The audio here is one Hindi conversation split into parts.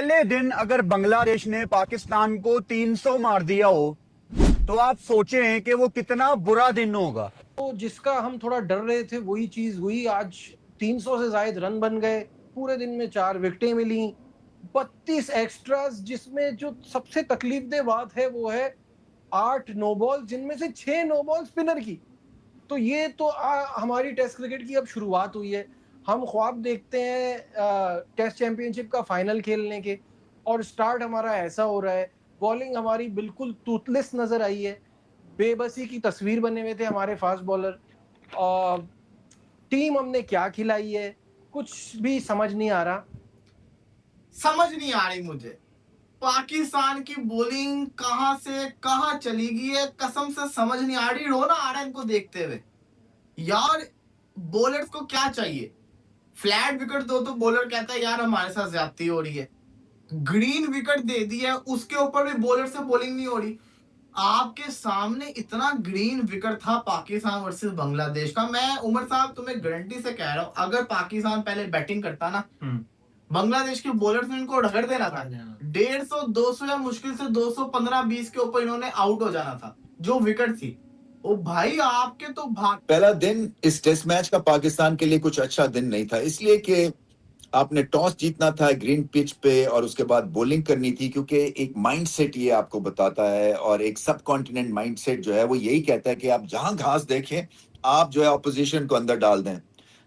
पहले दिन अगर बांग्लादेश ने पाकिस्तान को 300 मार दिया हो तो आप सोचें कि वो कितना बुरा दिन होगा। तो जिसका हम थोड़ा डर रहे थे वही चीज हुई। आज 300 से ज्यादा रन बन गए, पूरे दिन में 4 विकेटें मिली, 32 एक्स्ट्रास, जिसमें जो सबसे तकलीफ दे बात है वो है 8 नो बॉल, जिनमें से 6 नो बॉल स्पिनर की। तो ये तो हमारी टेस्ट क्रिकेट की अब शुरुआत हुई है। हम ख्वाब देखते हैं टेस्ट चैंपियनशिप का फाइनल खेलने के, और स्टार्ट हमारा ऐसा हो रहा है। बॉलिंग हमारी बिल्कुल टूथलेस नजर आई है, बेबसी की तस्वीर बने हुए थे हमारे फास्ट बॉलर। और टीम हमने क्या खिलाई है, कुछ भी समझ नहीं आ रहा। समझ नहीं आ रही मुझे पाकिस्तान की बॉलिंग कहां से कहां चली गई है। कसम से समझ नहीं आ रही, रोना आ रहा है इनको देखते हुए। यार बॉलर्स को क्या चाहिए? फ्लैट विकेट दो तो बॉलर कहता है यार हमारे साथ ज्यादती हो रही है। ग्रीन विकेट दे दी है, उसके ऊपर भी बॉलर से बॉलिंग नहीं हो रही। आपके सामने इतना ग्रीन विकेट था पाकिस्तान वर्सेस बांग्लादेश का। मैं उमर साहब तुम्हें गारंटी से कह रहा हूं, अगर पाकिस्तान पहले बैटिंग करता ना, बांग्लादेश के बॉलर्स ने इनको रगड़ देना था। 150 200 या मुश्किल से 215-20 के ऊपर इन्होंने आउट हो जाना था। जो विकेट थी ओ भाई, आपके तो भाग। पहला दिन इस टेस्ट मैच का पाकिस्तान के लिए कुछ अच्छा दिन नहीं था, इसलिए कि आपने टॉस जीतना था ग्रीन पिच पे और उसके बाद बॉलिंग करनी थी, क्योंकि एक माइंडसेट ये आपको बताता है और एक सब कॉन्टिनेंट माइंडसेट जो है वो यही कहता है कि आप जहां घास देखें आप जो है ऑपोजिशन को अंदर डाल दें।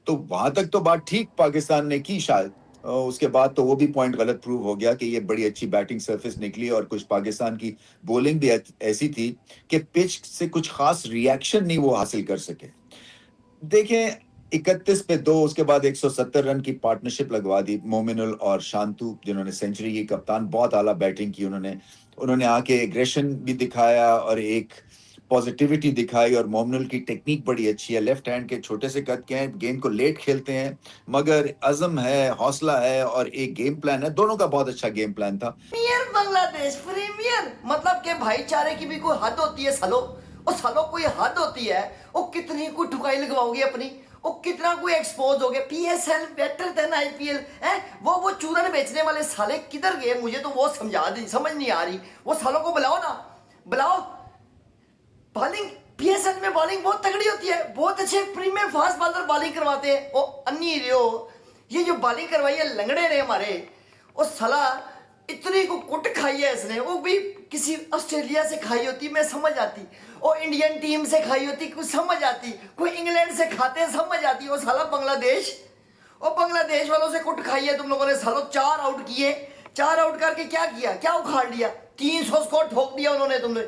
तो वहां तक तो बात ठीक पाकिस्तान ने की शायद, उसके बाद तो वो भी पॉइंट गलत प्रूव हो गया कि ये बड़ी अच्छी बैटिंग सरफेस निकली और कुछ पाकिस्तान की बॉलिंग भी ऐसी थी कि पिच से कुछ खास रिएक्शन नहीं वो हासिल कर सके। देखें 31 पे 2, उसके बाद 170 रन की पार्टनरशिप लगवा दी मोमिनुल और शांतु, जिन्होंने सेंचुरी की। कप्तान बहुत आला बैटिंग की उन्होंने उन्होंने आके एग्रेशन भी दिखाया और एक पॉजिटिविटी दिखाई। और मोमिनुल की टेक्निक बड़ी अच्छी है, लेफ्ट हैंड के छोटे से कद के हैं, गेंद को लेट खेलते हैं, मगर अज़म है, हौसला है और एक गेम प्लान है। दोनों का बहुत अच्छा गेम प्लान था। प्रीमियर बांग्लादेश प्रीमियर मतलब के भाईचारे की भी कोई हद होती है सालो। और सालो कोई हद होती है। वो कितनी कोई ठुकाई लगवाओगे अपनी, वो कितना कोई एक्सपोज हो गया। पीएसएल बेटर देन आईपीएल है। वो चूरन बेचने वाले साले किधर गए, मुझे तो वो समझ नहीं आ रही। वो सालों को बुलाओ ना, बुलाओ। बॉलिंग पीएसएल में बॉलिंग बहुत तगड़ी होती है, बहुत अच्छे प्रीमियर फास्ट बॉलर बॉलिंग करवाते हैं। वो अन्नी रियो ये जो बॉलिंग करवाई है लंगड़े ने हमारे, वो साला इतनी को कुट खाई है इसने। वो भी किसी ऑस्ट्रेलिया से खाई होती मैं समझ आती, और इंडियन टीम से खाई होती कुछ समझ आती, कोई इंग्लैंड से खाते समझ आती। वो साला बांग्लादेश, और बांग्लादेश वालों से कुट खाई है तुम लोगों ने। सालों 4 आउट किए, 4 आउट करके क्या किया, क्या उखाड़ लिया? 300 स्कोर ठोक दिया उन्होंने, तुमने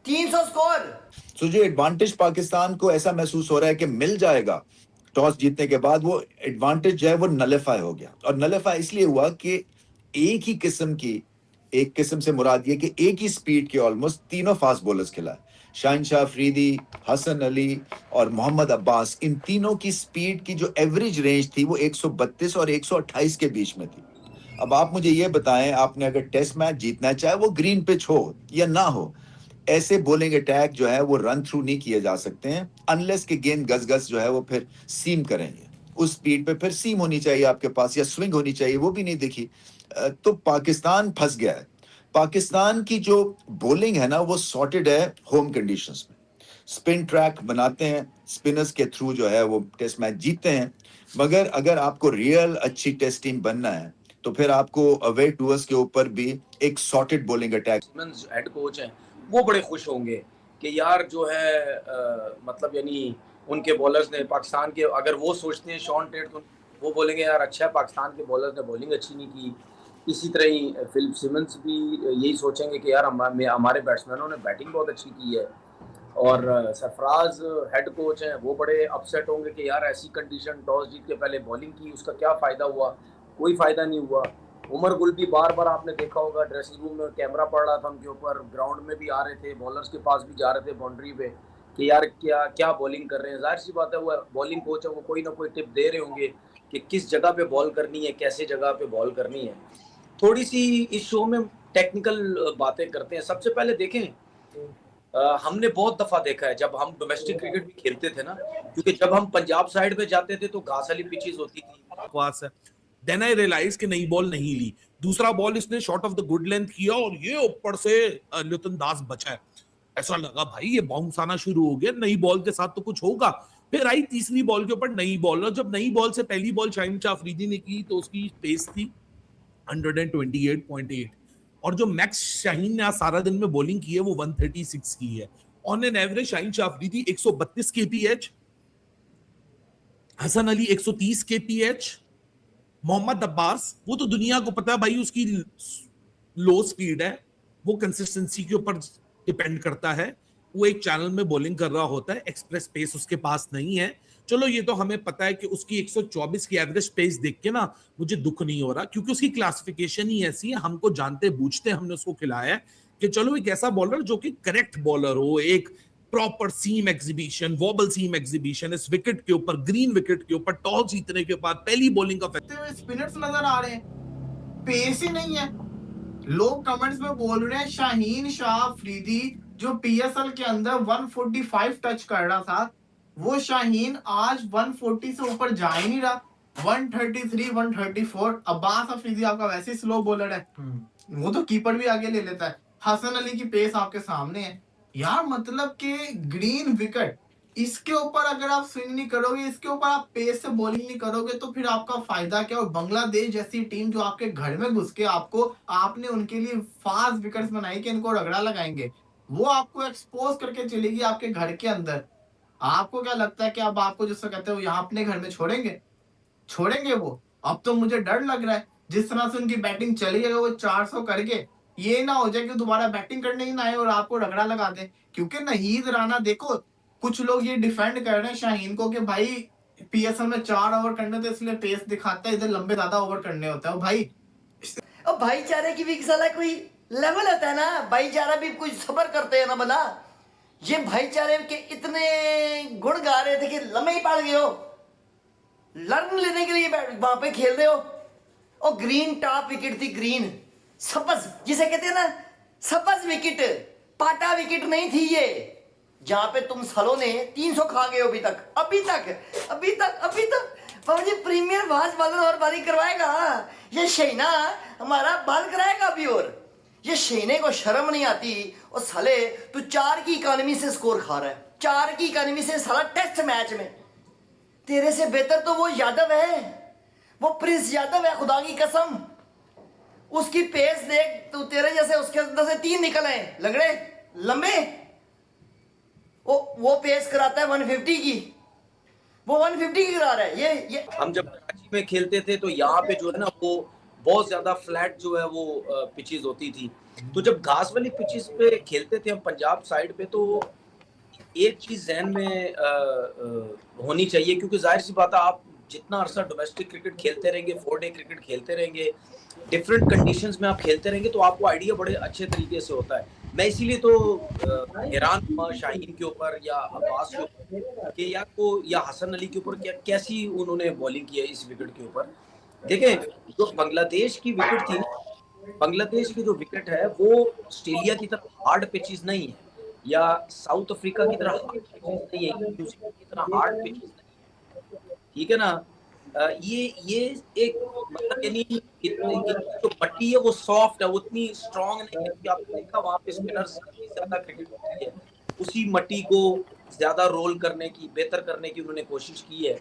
300 स्कोर। तो जो एडवांटेज पाकिस्तान को ऐसा महसूस हो रहा है कि मिल जाएगा टॉस जीतने के बाद, वो एडवांटेज जो है वो नलिफाई हो गया। और नलिफाई इसलिए हुआ कि एक किस्म से मुराद ये कि एक ही स्पीड के ऑलमोस्ट तीनों फास्ट बॉलर्स खिलाए। शाहिनशाह अफरीदी, हसन अली और मोहम्मद अब्बास, इन तीनों की स्पीड की जो एवरेज रेंज थी वो 132 और 128 के बीच में थी। अब आप मुझे ये बताएं, आपने अगर टेस्ट मैच जीतना है, चाहे वो ग्रीन पिच हो या ना हो, ऐसे बॉलिंग अटैक जो है वो रन थ्रू नहीं किए जा सकते हैं अनलेस के गेंद गज गज जो है वो फिर सीम करेंगे। उस स्पीड पे फिर सीम होनी चाहिए आपके पास या स्विंग होनी चाहिए, वो भी नहीं दिखी। तो पाकिस्तान फंस गया है। पाकिस्तान की जो बॉलिंग है ना वो सॉर्टेड है होम कंडीशंस में, स्पिन ट्रैक बनाते हैं, स्पिनर्स के थ्रू जो है वो टेस्ट मैच जीतते हैं। मगर अगर आपको रियल अच्छी टेस्ट टीम बनना है तो फिर आपको अवे टूर्स के ऊपर भी एक sorted bowling attack. Head coach हैं, वो बड़े खुश होंगे कि यार जो है मतलब यानी उनके बॉलर्स ने पाकिस्तान के, अगर वो सोचते हैं शॉन टेट, तो वो बोलेंगे यार अच्छा है पाकिस्तान के बॉलर्स ने बॉलिंग अच्छी नहीं की। इसी तरह ही फिलिप सिमंस भी यही सोचेंगे कि यार हमारे बैट्समैनों ने बैटिंग बहुत अच्छी की है। और सरफराज हेड कोच हैं, वो बड़े अपसेट होंगे कि यार ऐसी कंडीशन, टॉस जीत के पहले बॉलिंग की, उसका क्या फ़ायदा हुआ? कोई फ़ायदा नहीं हुआ। उमर गुल भी बार बार आपने देखा होगा ड्रेसिंग रूम में कैमरा पड़ रहा था उनके ऊपर, ग्राउंड में भी आ रहे थे, बॉलर्स के पास भी जा रहे थे बाउंड्री पे, कि यार क्या क्या बॉलिंग कर रहे हैं। जाहिर सी बात है वो बॉलिंग कोच है, वो कोई ना कोई टिप दे रहे होंगे कि किस जगह पे बॉल करनी है, कैसे जगह पे बॉल करनी है। थोड़ी सी इस शो में टेक्निकल बातें करते हैं। सबसे पहले देखें, हमने बहुत दफा देखा है जब हम डोमेस्टिक क्रिकेट भी खेलते थे ना, क्योंकि जब हम पंजाब साइड पे जाते थे तो घास वाली पिचेस होती थी। बकवास है। देन आई रियलाइज कि नई बॉल नहीं ली। दूसरा बॉल इसने shot of the good length किया और ये ऊपर से लिटन दास बचा है। ऐसा लगा भाई ये बाउंस आना शुरू हो गया, नई बॉल के साथ तो कुछ होगा। फिर आई तीसरी बॉल के ऊपर नई बॉल, और जब नई बॉल से पहली बॉल शाहिन शाह अफरीदी ने की तो उसकी पेस थी 128.8 और जो मैक्स शाहीन ने आज सारा दिन में बॉलिंग की है वो 136 की है। On an average Shaheen Shah Afridi 132 kph, Hasan Ali 130 kph, Mohammad Abbas वो तो दुनिया को पता है भाई उसकी लो स्पीड है, वो कंसिस्टेंसी के ऊपर डिपेंड करता है, वो एक चैनल में बॉलिंग कर रहा होता है, एक्सप्रेस पेस उसके पास नहीं है। चलो ये तो हमें पता है कि उसकी 124 की एवरेज पेस देख के ना मुझे दुख नहीं हो रहा, क्योंकि उसकी क्लासिफिकेशन ही ऐसी है, हमको जानते बूझते हमने उसको खिलाया है कि चलो एक ऐसा बॉलर जो कि करेक्ट बॉलर हो, एक प्रॉपर सीम एग्जीबिशन, वॉबल सीम एग्जीबिशन इस विकेट के ऊपर, ग्रीन विकेट के ऊपर टॉस जीतने के बाद पहली बॉलिंग का स्पिनर्स नजर आ रहे हैं, पेस ही नहीं है। लोग कमेंट्स में बोल रहे हैं शाहीन शाह अफरीदी जो पीएसएल के अंदर 145 टच कर रहा था, वो शाहीन आज 140 से ऊपर जा ही नहीं रहा, 133 134। अब्बास अफरीदी आपका वैसे स्लो बॉलर है, वो तो कीपर भी आगे ले लेता है। हसन अली की पेस आपके सामने है यार, मतलब कि ग्रीन विकेट, इसके ऊपर अगर आप स्विंग नहीं करोगे, इसके ऊपर आप पेस से बॉलिंग नहीं करोगे तो फिर आपका फायदा क्या। और बांग्लादेश जैसी टीम जो आपके घर में घुस के आपने उनके लिए फास्ट विकेट्स बनाई कि इनको रगड़ा लगाएंगे, वो आपको एक्सपोज करके चलेगी आपके घर के अंदर। आपको क्या लगता है कि अब आपको जिसको कहते हैं वो यहाँ अपने घर में छोड़ेंगे वो? अब तो मुझे डर लग रहा है जिस तरह से उनकी बैटिंग चली है, वो 400 करके ये ना हो जाए कि दोबारा बैटिंग करने ही ना आए और आपको रगड़ा लगा दे। क्योंकि नाहीद राना, देखो कुछ लोग ये डिफेंड कर रहे हैं शाहीन को कि भाई पीएसएल में 4 ओवर करने तो इसलिए पेस दिखाता है, इधर लंबे ज्यादा ओवर करने होता है। भाई अब भाईचारे की भी साला कोई लेवल होता है ना, भाईचारा भी कुछ सबर करते हैं ना बना। ये भाईचारे के इतने गुण गा रहे थे कि लम्बे ही पड़ गए हो, लर्न लेने के लिए वहां पे खेल रहे हो। और ग्रीन टॉप विकेट थी, ग्रीन सबज जिसे कहते हैं ना, सबज विकेट, पाटा विकेट नहीं थी ये, जहां पे तुम सालों ने 300 खा गए हो अभी तक। बाबू जी प्रीमियर फास्ट बॉलर और बारी करवाएगा, ये शहीना हमारा बाल कराएगा अभी। और ये शहीने को शर्म नहीं आती, और साले तू 4 की इकोनॉमी से स्कोर खा रहा है, 4 की इकोनॉमी से साला टेस्ट मैच में। तेरे से बेहतर तो वो यादव है, वो प्रिंस यादव है, खुदा की कसम। उसकी पेस देख, तू तेरे जैसे उसके अंदर से 3 निकले लगड़े लंबे, वो पेस कराता है 150 की, वो 150 की करा रहा है। ये हम जब कराची में खेलते थे तो यहाँ पे जो है ना वो बहुत ज्यादा फ्लैट जो है वो पिचेस होती थी, तो जब घास वाली पिचेस पे खेलते थे हम पंजाब साइड पे, तो एक चीज जहन में होनी चाहिए, क्योंकि जाहिर सी बात है आप जितना अरसा डोमेस्टिक क्रिकेट खेलते रहेंगे, 4 डे क्रिकेट खेलते रहेंगे, डिफरेंट कंडीशंस में आप खेलते रहेंगे, तो आपको आइडिया बड़े अच्छे तरीके से होता है। मैं इसीलिए तो हैरान हुआ शाहीन के ऊपर या अब्बास के ऊपर कि या हसन अली के ऊपर कैसी उन्होंने बॉलिंग की है इस विकेट के ऊपर। देखें जो बांग्लादेश की विकेट थी, बांग्लादेश की जो विकेट है वो ऑस्ट्रेलिया की तरह हार्ड पिचेस नहीं है, या साउथ अफ्रीका की तरह हार्ड पिचेस नहीं है, न्यूजीलैंड की तरह हार्ड पिचेस नहीं है, ठीक है ना। ये एक मतलब यानी जो पट्टी है वो सॉफ्ट है, वो इतनी स्ट्रांग नहीं है कि आपने देखा वहां पे स्पिनर्स ज्यादा क्रिकेट होती है, उसी मट्टी को ज्यादा रोल करने की, बेहतर करने की उन्होंने कोशिश की है।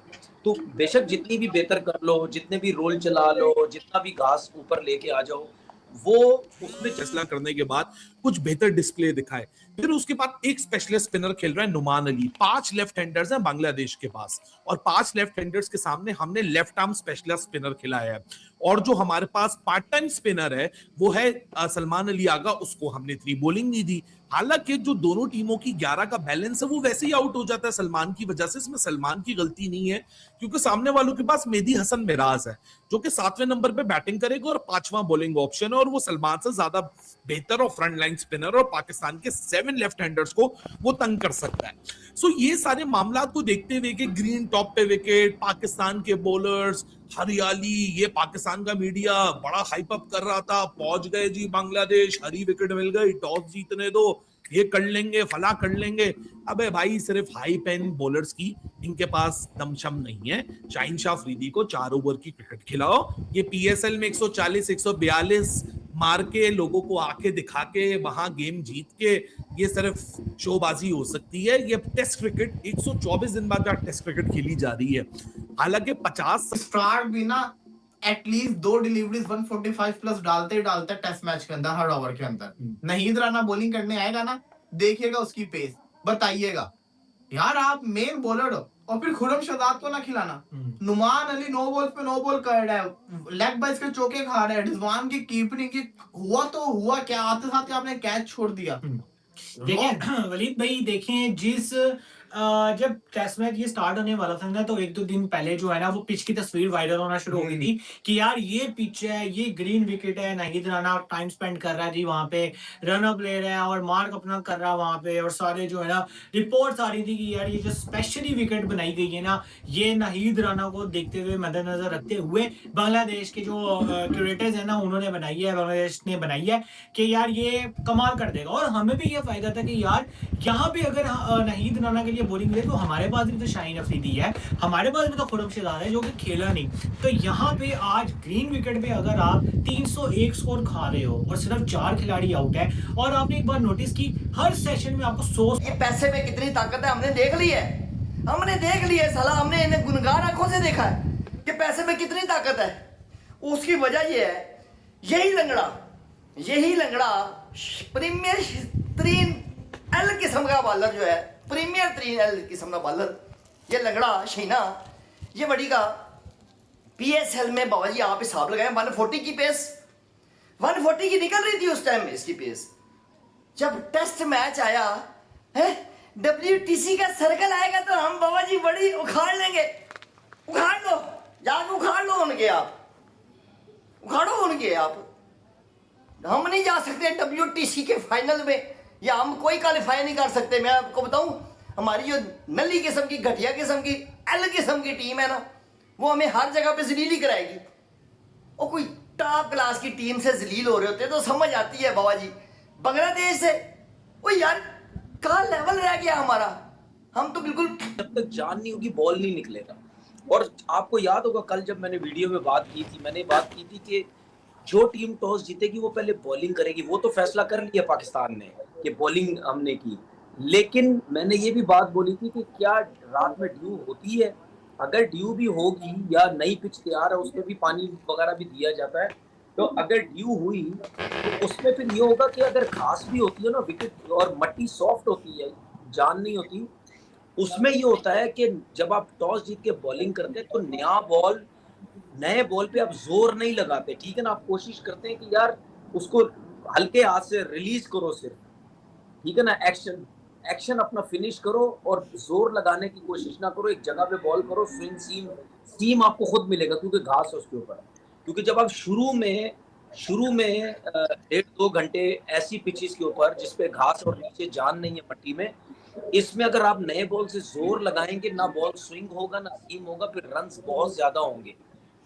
तो बेशक जितनी भी बेहतर कर लो, जितने भी रोल चला लो, जितना भी घास ऊपर लेके आ जाओ, वो उसमें फैसला करने के बाद कुछ बेहतर डिस्प्ले दिखाए। फिर उसके बाद एक स्पेशलिस्ट स्पिनर खेल रहा है नुमान अली, 5 लेफ्ट हैंडर्स हैं बांग्लादेश के पास, और 5 लेफ्ट हैंडर्स के सामने हमने लेफ्ट आर्म स्पेशलिस्ट स्पिनर खिलाया है। और जो हमारे पास पार्ट टाइम स्पिनर है वो है सलमान अली आगा, उसको हमने 3 बॉलिंग नहीं दी। हालांकि जो दोनों टीमों की 11 का बैलेंस है वो वैसे ही आउट हो जाता है सलमान की वजह से, इसमें सलमान की गलती नहीं है, क्योंकि सामने वालों के पास मेहदी हसन मिराज है जो कि 7वें नंबर पे बैटिंग करेगा और 5वां बॉलिंग ऑप्शन है, और वो सलमान से ज्यादा बेहतर और फ्रंट लाइन स्पिनर और पाकिस्तान के 7 लेफ्ट हैंडर्स को वो तंग कर सकता है। सो ये सारे मामला को देखते हुए कि ग्रीन टॉप पे विकेट, पाकिस्तान के बॉलर्स, हरियाली, ये पाकिस्तान का मीडिया बड़ा हाइप अप कर रहा था, पहुंच गए जी बांग्लादेश, हरी विकेट मिल गई, टॉस जीतने दो, ये कर लेंगे, फला कर लेंगे। अबे भाई सिर्फ हाई पेन बॉलर्स की इनके पास दमशम नहीं है। शाहीन शाह अफरीदी को 4 ओवर की क्रिकेट खिलाओ, ये पीएसएल में 140 142 मार के लोगों को आके दिखा के वहां गेम जीत के ये सिर्फ शोबाजी हो सकती है। ये टेस्ट क्रिकेट 124 दिन बाद टेस्ट क्रिकेट खेली जा रही है, हालांकि 50 स्टार्ट भी ना एटलीस्ट 2 डिलीवरीज 145 प्लस डालते डालते टेस्ट मैच के अंदर हर ओवर के अंदर। नहीद राना बॉलिंग करने आएगा ना, देखिएगा उसकी पेस, बताइएगा यार आप मेन बॉलर हो। और फिर खुरम शहजाद को ना खिलाना। नुमान अली नो बॉल पे नो बॉल कर रहा है, लेग बाइस के चौके खा रहा है, रिजवान की कीपिंग की हुआ तो हुआ क्या, आते साथ आपने कैच छोड़ दिया। देखें वलीद भाई, देखें जिस जब टेस्ट मैच ये स्टार्ट होने वाला था ना, तो 1-2 दिन पहले जो है ना वो पिच की तस्वीर वायरल होना शुरू हो गई थी कि यार ये पिच है, ये ग्रीन विकेट है, नाहिद राना टाइम स्पेंड कर रहा है जी वहां पे, रन अप ले रहा है और मार्क अपना कर रहा है वहां पे, और सारे जो है ना रिपोर्ट्स आ रही थी कि यार ये जो स्पेशली विकेट बनाई गई है ना, ये नाहिद राना को देखते हुए मद्देनजर रखते हुए बांग्लादेश के जो क्यूरेटर्स है ना उन्होंने बनाई है, बांग्लादेश ने बनाई है कि यार ये कमाल कर देगा। और हमें भी ये फायदा था कि यार यहाँ पे अगर नाहिद राना के लिए बॉलिंग ले तो हमारे पास भी तो शाहीन अफरीदी है, हमारे पास भी तो खुरम शहजाद है जो कि खेला नहीं। तो यहाँ पे आज ग्रीन विकेट पे अगर आप 301 स्कोर खा रहे हो और सिर्फ 4 खिलाड़ी आउट है, और आपने एक बार नोटिस की हर सेशन में आपको 100 ये पैसे में कितनी ताकत है हमने देख ली है, हमने देख ली है साला, हमने इन्हें गुनगार आंखों से देखा है कि पैसे में कितनी ताकत है। उसकी वजह ये है, यही लंगड़ा प्रीमियर 3L किस्म का बॉलर जो है, प्रीमियर 3L किस्म का बॉलर, ये लंगड़ा शहीना, ये बड़ी का पीएसएल में बाबा जी आप हिसाब लगाए 140 की पेस, 140 की निकल रही थी उस टाइम में इसकी पेस। जब टेस्ट मैच आया है, WTC का सर्कल आएगा तो हम बाबा जी बड़ी उखाड़ लेंगे। उखाड़ लो, जाके उखाड़ लो उनके, आप उखाड़ो उनके आप। हम नहीं जा सकते WTC के फाइनल में, या हम कोई क्वालिफाई नहीं कर सकते। मैं आपको बताऊं, हमारी जो नली किस्म की, घटिया किस्म की, L किस्म की टीम है ना, वो हमें हर जगह पे जलील ही कराएगी। और कोई टॉप क्लास की टीम से जलील हो रहे होते तो समझ आती है बाबा जी। बांग्लादेश से वो यार कहाँ लेवल रह गया हमारा, हम तो बिल्कुल जब तक जान नहीं होगी बॉल नहीं निकलेगा। और आपको याद होगा कल जब मैंने वीडियो में बात की थी, मैंने बात की थी कि जो टीम टॉस जीतेगी वो पहले बॉलिंग करेगी। वो तो फैसला कर लिया पाकिस्तान ने कि बॉलिंग हमने की, लेकिन मैंने ये भी बात बोली थी कि क्या रात में ड्यू होती है, अगर ड्यू भी होगी या नई पिच तैयार है उसमें भी पानी वगैरह भी दिया जाता है, तो अगर ड्यू हुई तो उसमें फिर ये होगा कि अगर घास भी होती है ना, विकेट और मट्टी सॉफ्ट होती है, जान नहीं होती, उसमें ये होता है कि जब आप टॉस जीत के बॉलिंग करते हैं तो नए बॉल पे आप जोर नहीं लगाते, ठीक है ना, आप कोशिश करते हैं कि यार उसको हल्के हाथ से रिलीज करो सिर्फ, ठीक है ना, एक्शन अपना फिनिश करो और जोर लगाने की कोशिश ना करो। एक जगह पे बॉल करो, स्विंग सीम आपको खुद मिलेगा क्योंकि घास है उसके ऊपर। क्योंकि जब आप शुरू में 1.5-2 घंटे ऐसी पिचेस के ऊपर जिसपे घास और नीचे जान नहीं है पट्टी में, इसमें अगर आप नए बॉल से जोर लगाएंगे, ना बॉल स्विंग होगा ना सीम होगा, फिर रन्स बहुत ज्यादा होंगे।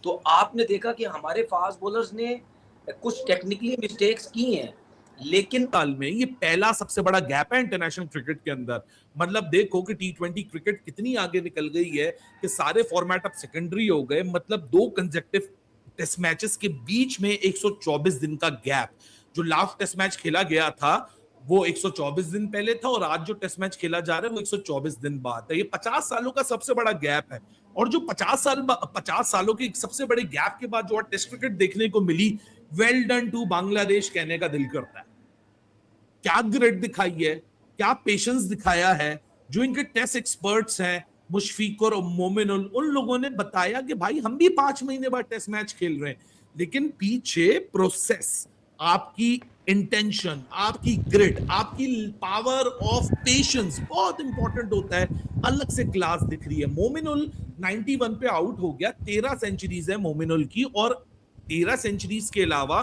तो आपने देखा कि हमारे फास्ट बॉलर्स ने कुछ टेक्निकली मिस्टेक्स की हैं, लेकिन साल में ये पहला सबसे बड़ा गैप है इंटरनेशनल क्रिकेट के अंदर। मतलब देखो कि T20 क्रिकेट कितनी आगे निकल गई है कि सारे फॉर्मेट अब सेकेंडरी हो गए। मतलब 2 कंसेक्टिव टेस्ट मैचेस के बीच में 124 दिन का गैप, जो लास्ट टेस्ट मैच खेला गया था वो 124 दिन पहले था, और आज जो टेस्ट मैच खेला जा रहा है वो 124 दिन बाद है। ये 50 सालों का सबसे बड़ा गैप है। और जो 50 सालों के सबसे बड़े गैप के बाद जो टेस्ट क्रिकेट देखने को मिली, वेल डन टू बांग्लादेश कहने का दिल करता है। क्या ग्रेड दिखाई है, क्या पेशेंस दिखाया है। जो इनके टेस्ट एक्सपर्ट्स हैं मुशफीक और मोमिनुल, उन लोगों ने बताया कि भाई हम भी 5 महीने बाद टेस्ट मैच खेल रहे हैं, लेकिन पीछे प्रोसेस, आपकी इंटेंशन, आपकी ग्रिड, आपकी पावर ऑफ पेशेंस बहुत इंपॉर्टेंट होता है। अलग से क्लास दिख रही है। मोमिनुल 91 पे आउट हो गया, 13 सेंचुरीज है मोमिनुल की, और 13 सेंचुरीज के अलावा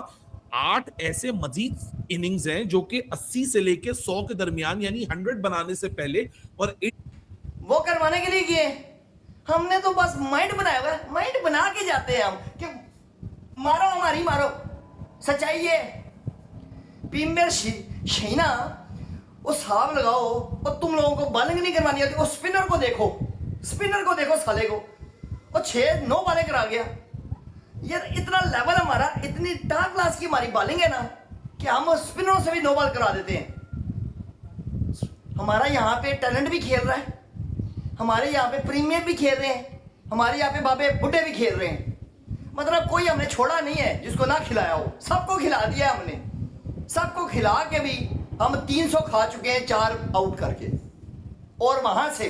8 ऐसे मजीद इनिंग्स हैं जो कि 80 से लेके 100 के दरमियान, यानी 100 बनाने से पहले, और वो करवाने के लिए किए। हमने तो बस माइंड बनाया हुआ है, माइंड बना के जाते हैं हम कि मारो हमारी मारो। सच्चाई है, प्रीमियर शहीना वो हिसाब लगाओ, और तुम लोगों को बॉलिंग नहीं करवानी आती। वो स्पिनर को देखो साले को, और 6-9 बॉलें करा गया। यार इतना लेवल हमारा, इतनी टॉप क्लास की हमारी बॉलिंग है ना कि हम स्पिनरों से भी 9 बॉल करा देते हैं। हमारा यहाँ पे टैलेंट भी खेल रहा है, हमारे यहाँ पे प्रीमियर भी खेल रहे हैं, हमारे यहाँ पे बाबे बुड्ढे भी खेल रहे हैं। मतलब कोई हमने छोड़ा नहीं है जिसको ना खिलाया हो, सबको खिला दिया हमने। सबको खिला के भी हम 300 खा चुके हैं 4 आउट करके। और वहां से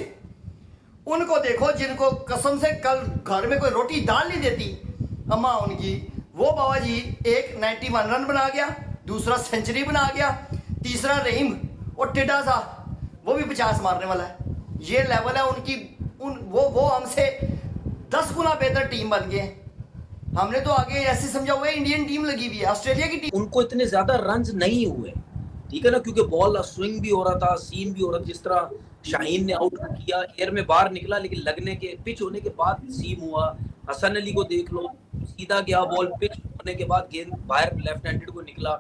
उनको देखो जिनको कसम से कल घर में कोई रोटी दाल नहीं देती अम्मा उनकी, वो बाबा जी एक 91 रन बना गया, दूसरा सेंचुरी बना गया, तीसरा रहीम और टिड्डा सा वो भी 50 मारने वाला है। ये लेवल है उनकी। वो हमसे 10 गुना बेहतर टीम बन गए। हमने तो आगे ऐसे समझा हुआ है इंडियन टीम लगी हुई है, ऑस्ट्रेलिया की टीम। उनको इतने ज्यादा रन्स नहीं हुए, ठीक है ना, क्योंकि बॉल स्विंग भी हो रहा था, सीम भी हो रहा था। जिस तरह शाहीन ने आउट किया, एयर में बाहर निकला, लेकिन लगने के पिच होने के बाद सीम हुआ। हसन अली को देख लो, सीधा गया बॉल, पिच होने के बाद गेंद बाहर लेफ्ट हैंडेड को निकला।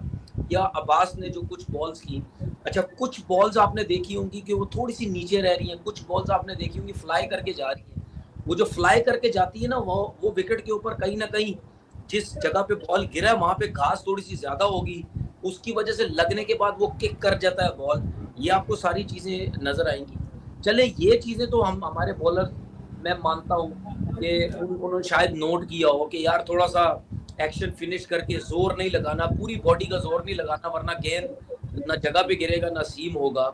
या अब्बास ने जो कुछ बॉल्स की, अच्छा कुछ बॉल्स आपने देखी होंगी कि वो थोड़ी सी नीचे रह रही हैं, कुछ बॉल्स आपने देखी होंगी फ्लाई करके जा रही है। वो जो फ्लाई करके जाती है ना, वो विकेट के ऊपर कहीं ना कहीं जिस जगह पे बॉल गिरा वहां पे घास थोड़ी सी ज्यादा होगी, उसकी वजह से लगने के बाद वो किक कर जाता है बॉल। ये आपको सारी चीजें नजर आएंगी। चले ये चीजें तो हम हमारे बॉलर, मैं मानता हूँ कि उन्होंने शायद नोट किया हो कि यार थोड़ा सा एक्शन फिनिश करके जोर नहीं लगाना, पूरी बॉडी का जोर नहीं लगाना, वरना गेंद ना जगह पे गिरेगा ना सीम होगा।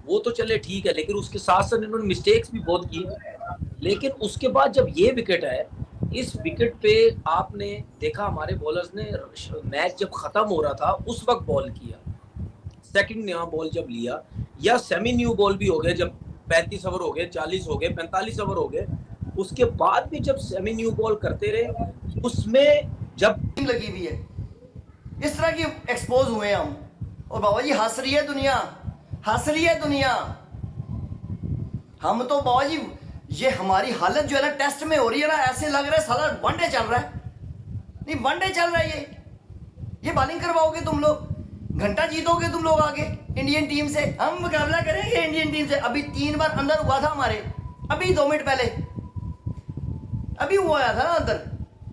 वो तो चले ठीक है, लेकिन उसके साथ साथ इन्होंने मिस्टेक्स भी बहुत की। लेकिन उसके बाद जब ये विकेट है, इस विकेट पे आपने देखा हमारे बॉलर्स ने मैच जब खत्म हो रहा था उस वक्त बॉल किया, सेकंड न्यू बॉल जब लिया, या सेमी न्यू बॉल भी हो गए, जब 35 ओवर हो गए, 40 हो गए, 45 ओवर हो गए, उसके बाद भी जब सेमी न्यू बॉल करते रहे, उसमें जब टीम लगी हुई है, इस तरह की एक्सपोज हुए हम। और बाबा जी हंस रही है दुनिया, हंस रही है दुनिया। हम तो बाबा जी ये हमारी हालत जो है ना टेस्ट में हो रही है ना, ऐसे लग रहा है साला वनडे चल रहा है। नहीं वनडे चल रहा है ये बॉलिंग करवाओगे तुम लोग, घंटा जीतोगे तुम लोग आगे इंडियन टीम से। हम मुकाबला करेंगे इंडियन टीम से। अभी 3 बार अंदर हुआ था हमारे, अभी 2 मिनट पहले अभी हुआ था ना अंदर,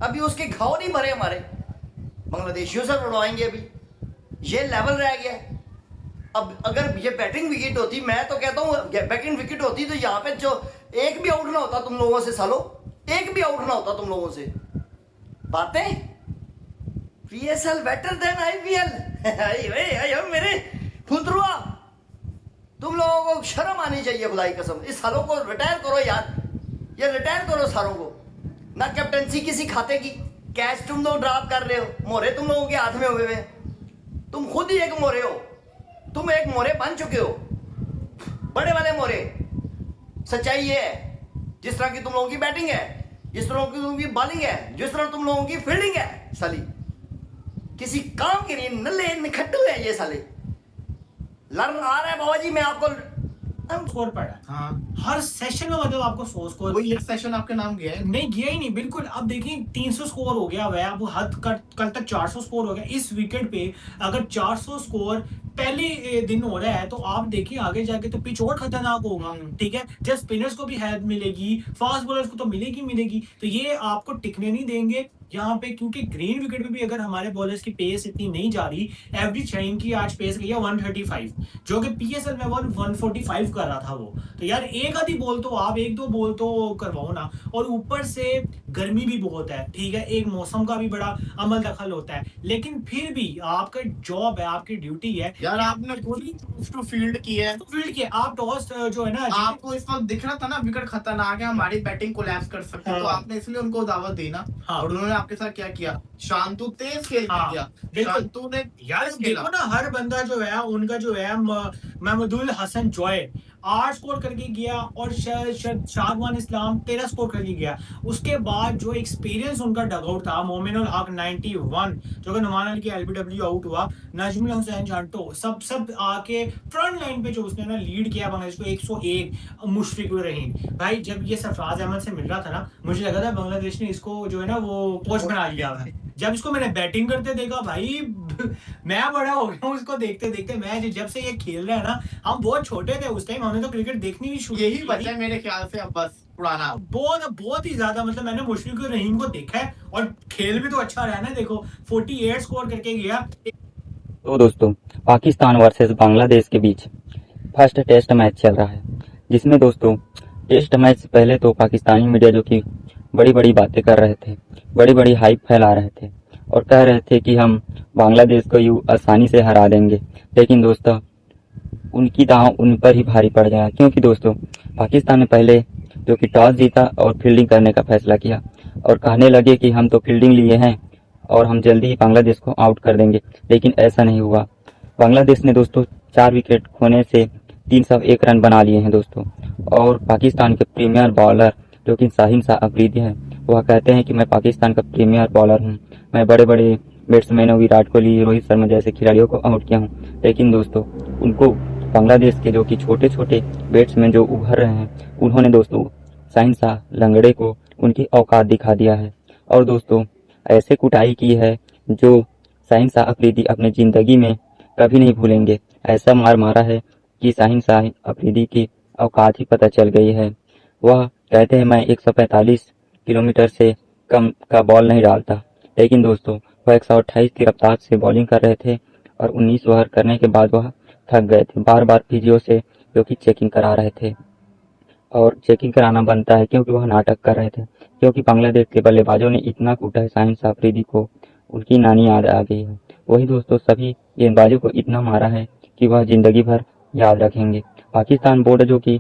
अभी उसके घाव नहीं भरे हमारे। बांग्लादेशियों से लड़वाएंगे अभी, ये लेवल रह गया है। अब अगर ये बैटिंग विकेट होती, मैं तो कहता हूँ बैटिंग विकेट होती, तो यहाँ पे जो एक भी आउट ना होता तुम लोगों से, सालो एक भी आउट ना होता तुम लोगों से। बातें पीएसएल बेटर देन आईपीएल। मेरे फुतरुआ, तुम लोगों को शर्म आनी चाहिए खुदाई कसम। इस सालों को रिटायर करो यार, ये रिटायर करो सालों को। ना कैप्टनसी किसी खाते की, कैच तुम लोग ड्रॉप कर रहे हो, मोरे तुम लोगों के हाथ में हुए हुए। तुम खुद ही एक मोरे हो, तुम एक मोरे बन चुके हो, बड़े वाले मोरे। सच्चाई ये है, जिस तरह की तुम लोगों की बैटिंग है, जिस तरह की तुम लोगों की बॉलिंग है, जिस तरह तुम लोगों की फील्डिंग है, साली किसी काम के नहीं, नल्ले निखट्टू है ये साले। लड़ आ रहा है बाबा जी, मैं आपको स्कोर पड़ा है हाँ हर सेशन में, मतलब आपको 100 स्कोर वही एक सेशन आपके नाम गया है। नहीं गया ही नहीं बिल्कुल। अब देखिए 300 स्कोर हो गया हुआ है, अब कल तक 400 स्कोर हो गया। इस विकेट पे अगर 400 स्कोर पहले दिन हो रहा है, तो आप देखिए आगे जाके तो पिच और खतरनाक होगा। ठीक है, जब स्पिनर्स को भी हेल्प मिलेगी, फास्ट बॉलर्स को तो मिलेगी, तो ये आपको टिकने नहीं देंगे यहाँ पे। क्योंकि ग्रीन विकेट पे भी अगर हमारे बॉलर्स की पेस इतनी नहीं जा रही, एवरेज शाहीन की आज पेस गई है 135, जो कि पीएसएल में 145 कर रहा था वो। तो यार एक आधी बॉल तो आप 1-2 बॉल तो करवाओ ना। और ऊपर से गर्मी भी बहुत है, ठीक है, एक मौसम का भी बड़ा अमल दखल होता है, लेकिन फिर भी आपका जॉब है, आपकी ड्यूटी है यार आपने पूरी टू फील्ड की है, फील्ड के। आप टॉस जो है ना, आपको इस वक्त दिख रहा था ना विकेट खतरनाक है, हमारी बैटिंग कोलैप्स कर सकते हैं, तो हाँ। आपने इसलिए उनको दावत दी ना। हाँ। और उन्होंने आपके साथ क्या किया, शांतु तेज खेल हाँ, किया, बिल्कुल। शांतु ने यार तेज खेला। देखो ना, हर बंदा जो है उनका जो है महमूदुल हसन जॉय 8 स्कोर करके गया, और शाहजवान इस्लाम 13 स्कोर करके गया। उसके बाद जो एक्सपीरियंस उनका डगआउट था, मोमिनुल हक 91, जो कि नुमान अली की एलबीडब्ल्यू आउट हुआ, नजमुल हुसैन जांटो, सब आके फ्रंट लाइन पे जो उसने ना लीड किया बांग्लादेश को 101, मुशफिकुर रहीम। भाई जब ये सरफराज अहमद से मिल रहा था ना, मुझे लगा था बांग्लादेश ने इसको जो है ना वो कोच बना लिया है। जब इसको मैंने बैटिंग करते देखा भाई मैं बड़ा हो गया हूँ इसको देखते देखते। मैं जब से ये खेल रहा है ना, हम बहुत छोटे थे उस टाइम, हमने तो क्रिकेट देखनी भी शुरू यही की बचा थी। है मेरे ख्याल से अब बस पुराना। बहुत ही ज्यादा, मतलब मैंने मुश्किल को रहीम को देखा है और खेल भी तो अच्छा रहा ना। देखो 48 स्कोर करके गया। तो दोस्तों, पाकिस्तान वर्सेस बांग्लादेश के बीच फर्स्ट टेस्ट मैच चल रहा है, जिसमें दोस्तों टेस्ट मैच से पहले तो पाकिस्तानी मीडिया जो कि बड़ी बड़ी बातें कर रहे थे, बड़ी बड़ी हाइप फैला रहे थे और कह रहे थे कि हम बांग्लादेश को यूं आसानी से हरा देंगे। लेकिन दोस्तों, उनकी दांव उन पर ही भारी पड़ गया, क्योंकि दोस्तों पाकिस्तान ने पहले जो कि टॉस जीता और फील्डिंग करने का फैसला किया और कहने लगे कि हम तो फील्डिंग लिए हैं और हम जल्दी ही बांग्लादेश को आउट कर देंगे। लेकिन ऐसा नहीं हुआ। बांग्लादेश ने दोस्तों 4 विकेट खोने से 301 रन बना लिए हैं दोस्तों। और पाकिस्तान के प्रीमियर बॉलर जो कि शाहीन शाह अफरीदी हैं, वह कहते हैं कि मैं पाकिस्तान का प्रीमियर बॉलर हूं, मैं बड़े बड़े बैट्समैनों विराट कोहली, रोहित शर्मा जैसे खिलाड़ियों को आउट किया हूं। लेकिन दोस्तों उनको बांग्लादेश के जो कि छोटे छोटे बैट्समैन जो उभर रहे हैं, उन्होंने दोस्तों शाहीन शाह लंगड़े को उनकी औकात दिखा दिया है। और दोस्तों ऐसे कुटाई की है जो शाहीन शाह अफरीदी अपने ज़िंदगी में कभी नहीं भूलेंगे। ऐसा मार मारा है कि शाहीन शाह अफरीदी की औकात ही पता चल गई है। वह कहते हैं मैं 145 किलोमीटर से कम का बॉल नहीं डालता। लेकिन दोस्तों वह 128 की रफ्तार से बॉलिंग कर रहे थे और 19 ओवर करने के बाद वह थक गए थे। बार बार फिजियो से जो कि चेकिंग करा रहे थे और चेकिंग कराना बनता है क्योंकि वह नाटक कर रहे थे, क्योंकि बांग्लादेश के बल्लेबाजों ने इतना कूटा है शाहीन शाह अफरीदी को, उनकी नानी याद आ गई है। वही दोस्तों सभी गेंदबाजों को इतना मारा है कि वह जिंदगी भर याद रखेंगे। पाकिस्तान बोर्ड जो कि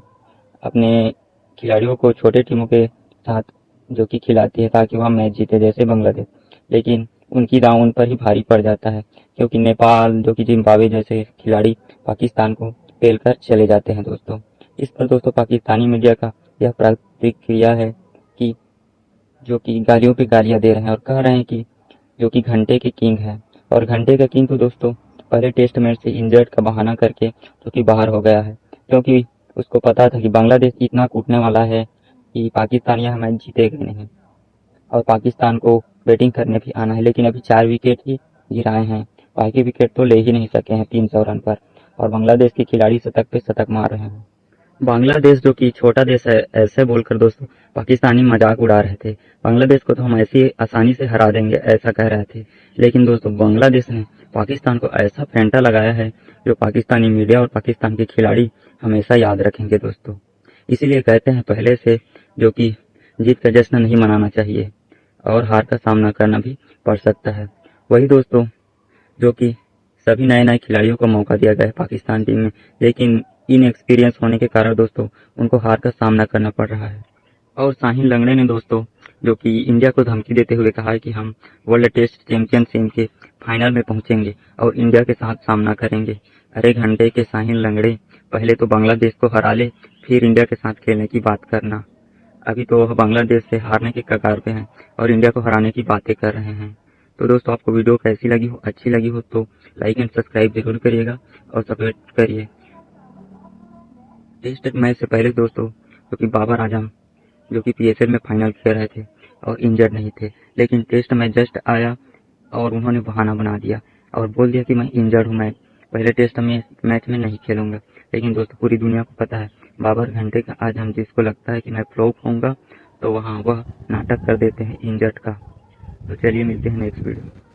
अपने खिलाड़ियों को छोटे टीमों के साथ जो कि खिलाती है ताकि वह मैच जीते, जैसे बांग्लादेश, लेकिन उनकी दांव उन पर ही भारी पड़ जाता है, क्योंकि नेपाल जो कि जिम्बाब्वे जैसे खिलाड़ी पाकिस्तान को पेल कर चले जाते हैं दोस्तों। इस पर दोस्तों पाकिस्तानी मीडिया का यह प्रतिक्रिया है कि जो कि गालियों पे गालियां दे रहे हैं और कह रहे हैं कि जो कि घंटे के किंग है। और घंटे का किंग तो दोस्तों पहले टेस्ट मैच से इंजर्ड का बहाना करके जो कि बाहर हो गया है, क्योंकि उसको पता था कि बांग्लादेश इतना कूटने वाला है कि पाकिस्तान यह मैच जीतेगा नहीं और पाकिस्तान को बैटिंग करने भी आना है। लेकिन अभी 4 विकेट ही गिराए हैं, बाकी विकेट तो ले ही नहीं सके हैं 300 रन पर, और बांग्लादेश के खिलाड़ी शतक पे शतक मार रहे हैं। बांग्लादेश जो कि छोटा देश है, ऐसे बोलकर दोस्तों पाकिस्तानी मजाक उड़ा रहे थे। बांग्लादेश को तो हम ऐसी आसानी से हरा देंगे ऐसा कह रहे थे। लेकिन दोस्तों बांग्लादेश ने पाकिस्तान को ऐसा फेंटा लगाया है जो पाकिस्तानी मीडिया और पाकिस्तान के खिलाड़ी हमेशा याद रखेंगे दोस्तों। इसीलिए कहते हैं पहले से जो कि जीत का जश्न नहीं मनाना चाहिए और हार का सामना करना भी पड़ सकता है। वही दोस्तों जो कि सभी नए नए खिलाड़ियों को मौका दिया गया है पाकिस्तान टीम में, लेकिन इनएक्सपीरियंस होने के कारण दोस्तों उनको हार का सामना करना पड़ रहा है। और शाहीन लंगड़े ने दोस्तों जो कि इंडिया को धमकी देते हुए कहा है कि हम वर्ल्ड टेस्ट चैंपियनशिप के फाइनल में पहुंचेंगे और इंडिया के साथ सामना करेंगे। अरे घंटे के शाहीन लंगड़े, पहले तो बांग्लादेश को हरा ले, फिर इंडिया के साथ खेलने की बात करना। अभी तो वह बांग्लादेश से हारने के कगार पे हैं और इंडिया को हराने की बातें कर रहे हैं। तो दोस्तों आपको वीडियो कैसी लगी हो, अच्छी लगी हो तो लाइक एंड सब्सक्राइब जरूर करिएगा और सपोर्ट करिए। टेस्ट मैच से पहले दोस्तों जो कि बाबर आजम जो कि PSL में फाइनल खेल रहे थे और इंजर्ड नहीं थे, लेकिन टेस्ट मैच जस्ट आया और उन्होंने बहाना बना दिया और बोल दिया कि मैं इंजर्ड हूँ, मैं पहले टेस्ट मैच में नहीं खेलूंगा। लेकिन दोस्तों पूरी दुनिया को पता है बाबर घंटे का आजम, जिसको लगता है कि मैं फ्लॉप होऊंगा तो वहाँ वह नाटक कर देते हैं इंजर्ड का। तो चलिए मिलते हैं नेक्स्ट वीडियो।